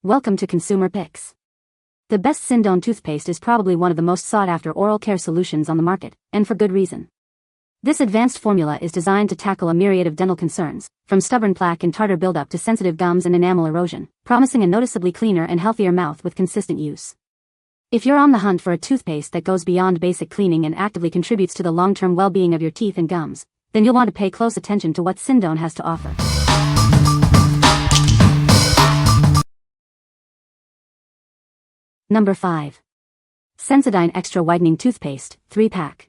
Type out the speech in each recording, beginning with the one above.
Welcome to Consumer Picks. The best Syndone toothpaste is probably one of the most sought-after oral care solutions on the market, and for good reason. This advanced formula is designed to tackle a myriad of dental concerns, from stubborn plaque and tartar buildup to sensitive gums and enamel erosion, promising a noticeably cleaner and healthier mouth with consistent use. If you're on the hunt for a toothpaste that goes beyond basic cleaning and actively contributes to the long-term well-being of your teeth and gums, then you'll want to pay close attention to what Syndone has to offer. Number 5. Sensodyne Extra Whitening Toothpaste, 3-pack.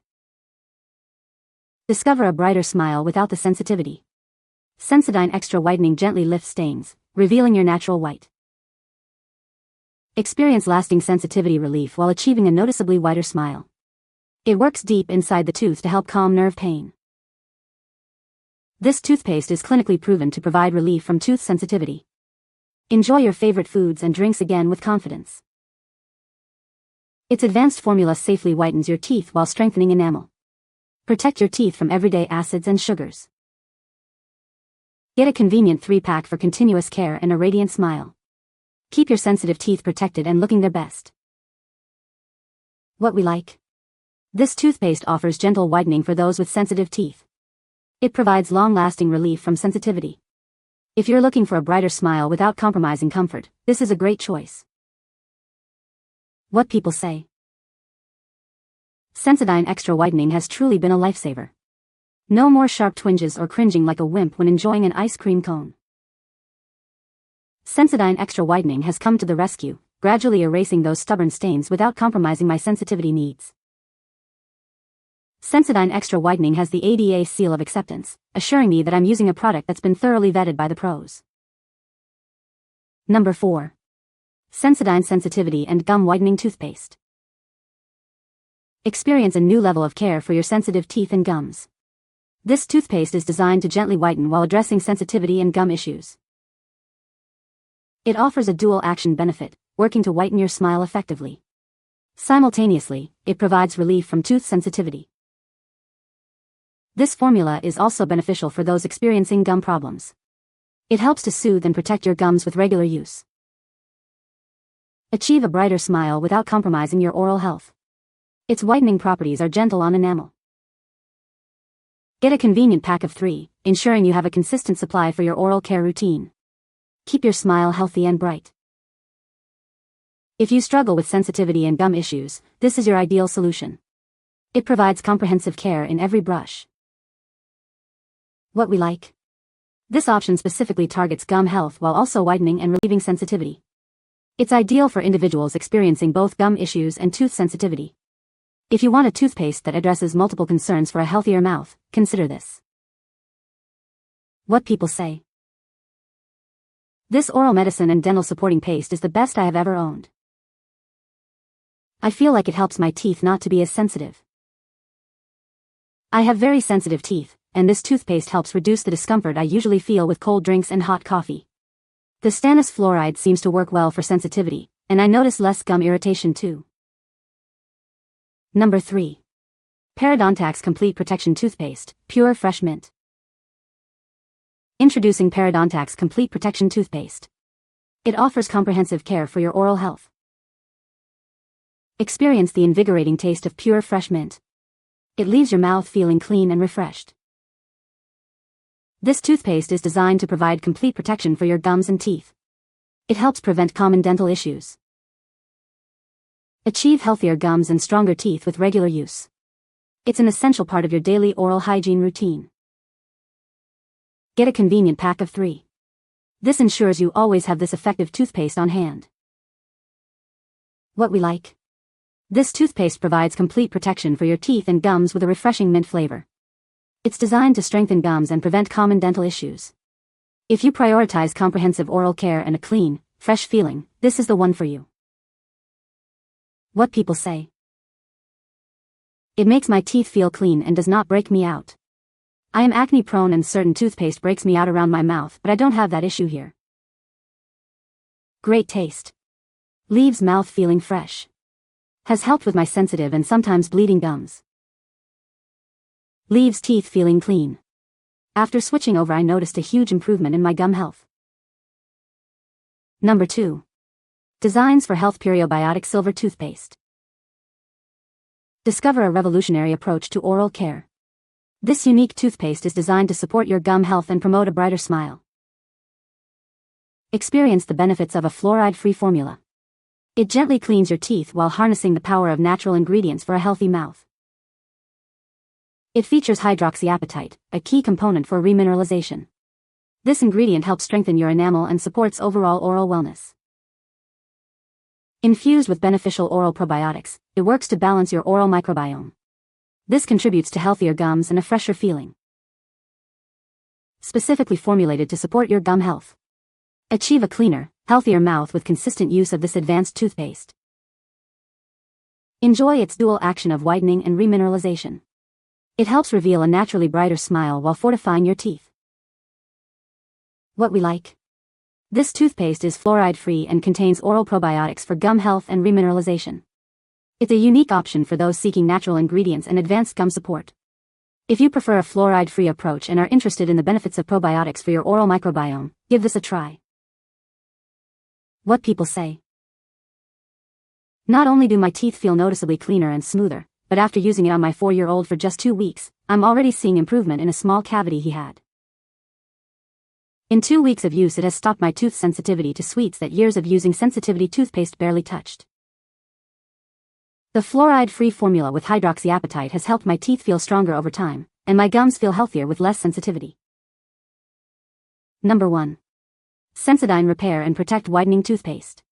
Discover a brighter smile without the sensitivity. Sensodyne Extra Whitening gently lifts stains, revealing your natural white. Experience lasting sensitivity relief while achieving a noticeably whiter smile. It works deep inside the tooth to help calm nerve pain. This toothpaste is clinically proven to provide relief from tooth sensitivity. Enjoy your favorite foods and drinks again with confidence. Its advanced formula safely whitens your teeth while strengthening enamel. Protect your teeth from everyday acids and sugars. Get a convenient 3-pack for continuous care and a radiant smile. Keep your sensitive teeth protected and looking their best. What we like. This toothpaste offers gentle whitening for those with sensitive teeth. It provides long-lasting relief from sensitivity. If you're looking for a brighter smile without compromising comfort, this is a great choice. What people say. Sensodyne Extra Whitening has truly been a lifesaver. No more sharp twinges or cringing like a wimp when enjoying an ice cream cone. Sensodyne Extra Whitening has come to the rescue, gradually erasing those stubborn stains without compromising my sensitivity needs. Sensodyne Extra Whitening has the ADA seal of acceptance, assuring me that I'm using a product that's been thoroughly vetted by the pros. Number 4. Sensodyne Sensitivity and Gum Whitening Toothpaste. Experience a new level of care for your sensitive teeth and gums. This toothpaste is designed to gently whiten while addressing sensitivity and gum issues. It offers a dual-action benefit, working to whiten your smile effectively. Simultaneously, it provides relief from tooth sensitivity. This formula is also beneficial for those experiencing gum problems. It helps to soothe and protect your gums with regular use. Achieve a brighter smile without compromising your oral health. Its whitening properties are gentle on enamel. Get a convenient pack of 3, ensuring you have a consistent supply for your oral care routine. Keep your smile healthy and bright. If you struggle with sensitivity and gum issues, this is your ideal solution. It provides comprehensive care in every brush. What we like. This option specifically targets gum health while also whitening and relieving sensitivity. It's ideal for individuals experiencing both gum issues and tooth sensitivity. If you want a toothpaste that addresses multiple concerns for a healthier mouth, consider this. What people say. This oral medicine and dental supporting paste is the best I have ever owned. I feel like it helps my teeth not to be as sensitive. I have very sensitive teeth, and this toothpaste helps reduce the discomfort I usually feel with cold drinks and hot coffee. The stannous fluoride seems to work well for sensitivity, and I notice less gum irritation too. Number 3. Parodontax Complete Protection Toothpaste, Pure Fresh Mint. Introducing Parodontax Complete Protection Toothpaste. It offers comprehensive care for your oral health. Experience the invigorating taste of pure fresh mint. It leaves your mouth feeling clean and refreshed. This toothpaste is designed to provide complete protection for your gums and teeth. It helps prevent common dental issues. Achieve healthier gums and stronger teeth with regular use. It's an essential part of your daily oral hygiene routine. Get a convenient pack of 3. This ensures you always have this effective toothpaste on hand. What we like. This toothpaste provides complete protection for your teeth and gums with a refreshing mint flavor. It's designed to strengthen gums and prevent common dental issues. If you prioritize comprehensive oral care and a clean, fresh feeling, this is the one for you. What people say. It makes my teeth feel clean and does not break me out. I am acne prone and certain toothpaste breaks me out around my mouth, but I don't have that issue here. Great taste. Leaves mouth feeling fresh. Has helped with my sensitive and sometimes bleeding gums. Leaves teeth feeling clean. After switching over, I noticed a huge improvement in my gum health. Number 2. Designs for Health PerioBiotic Silver Toothpaste. Discover a revolutionary approach to oral care. This unique toothpaste is designed to support your gum health and promote a brighter smile. Experience the benefits of a fluoride-free formula. It gently cleans your teeth while harnessing the power of natural ingredients for a healthy mouth. It features hydroxyapatite, a key component for remineralization. This ingredient helps strengthen your enamel and supports overall oral wellness. Infused with beneficial oral probiotics, it works to balance your oral microbiome. This contributes to healthier gums and a fresher feeling. Specifically formulated to support your gum health. Achieve a cleaner, healthier mouth with consistent use of this advanced toothpaste. Enjoy its dual action of whitening and remineralization. It helps reveal a naturally brighter smile while fortifying your teeth. What we like. This toothpaste is fluoride-free and contains oral probiotics for gum health and remineralization. It's a unique option for those seeking natural ingredients and advanced gum support. If you prefer a fluoride-free approach and are interested in the benefits of probiotics for your oral microbiome, give this a try. What people say. Not only do my teeth feel noticeably cleaner and smoother, but after using it on my 4-year-old for just 2 weeks, I'm already seeing improvement in a small cavity he had. In 2 weeks of use, it has stopped my tooth sensitivity to sweets that years of using sensitivity toothpaste barely touched. The fluoride-free formula with hydroxyapatite has helped my teeth feel stronger over time, and my gums feel healthier with less sensitivity. Number 1. Sensodyne Repair and Protect Whitening Toothpaste.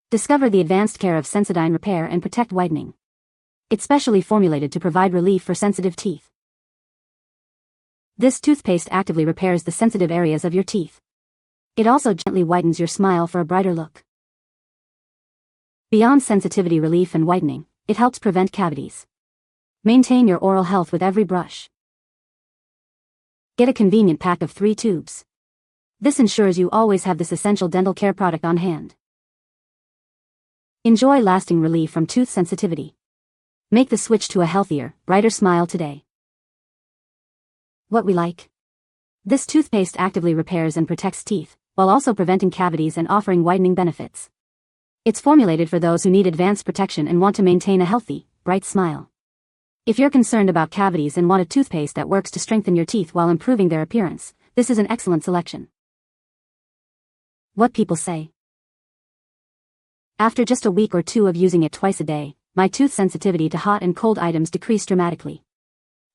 Discover the advanced care of Sensodyne Repair and Protect Whitening. It's specially formulated to provide relief for sensitive teeth. This toothpaste actively repairs the sensitive areas of your teeth. It also gently whitens your smile for a brighter look. Beyond sensitivity relief and whitening, it helps prevent cavities. Maintain your oral health with every brush. Get a convenient pack of 3 tubes. This ensures you always have this essential dental care product on hand. Enjoy lasting relief from tooth sensitivity. Make the switch to a healthier, brighter smile today. What we like. This toothpaste actively repairs and protects teeth, while also preventing cavities and offering whitening benefits. It's formulated for those who need advanced protection and want to maintain a healthy, bright smile. If you're concerned about cavities and want a toothpaste that works to strengthen your teeth while improving their appearance, this is an excellent selection. What people say. After just a week or 2 of using it twice a day, my tooth sensitivity to hot and cold items decreased dramatically.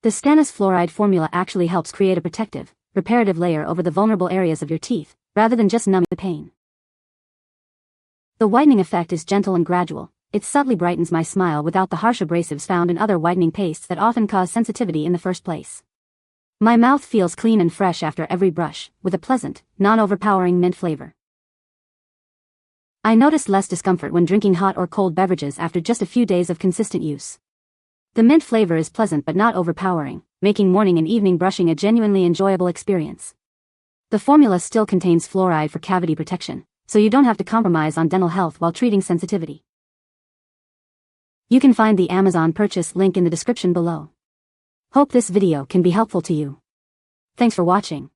The stannous fluoride formula actually helps create a protective, reparative layer over the vulnerable areas of your teeth, rather than just numbing the pain. The whitening effect is gentle and gradual. It subtly brightens my smile without the harsh abrasives found in other whitening pastes that often cause sensitivity in the first place. My mouth feels clean and fresh after every brush, with a pleasant, non-overpowering mint flavor. I noticed less discomfort when drinking hot or cold beverages after just a few days of consistent use. The mint flavor is pleasant but not overpowering, making morning and evening brushing a genuinely enjoyable experience. The formula still contains fluoride for cavity protection, so you don't have to compromise on dental health while treating sensitivity. You can find the Amazon purchase link in the description below. Hope this video can be helpful to you. Thanks for watching.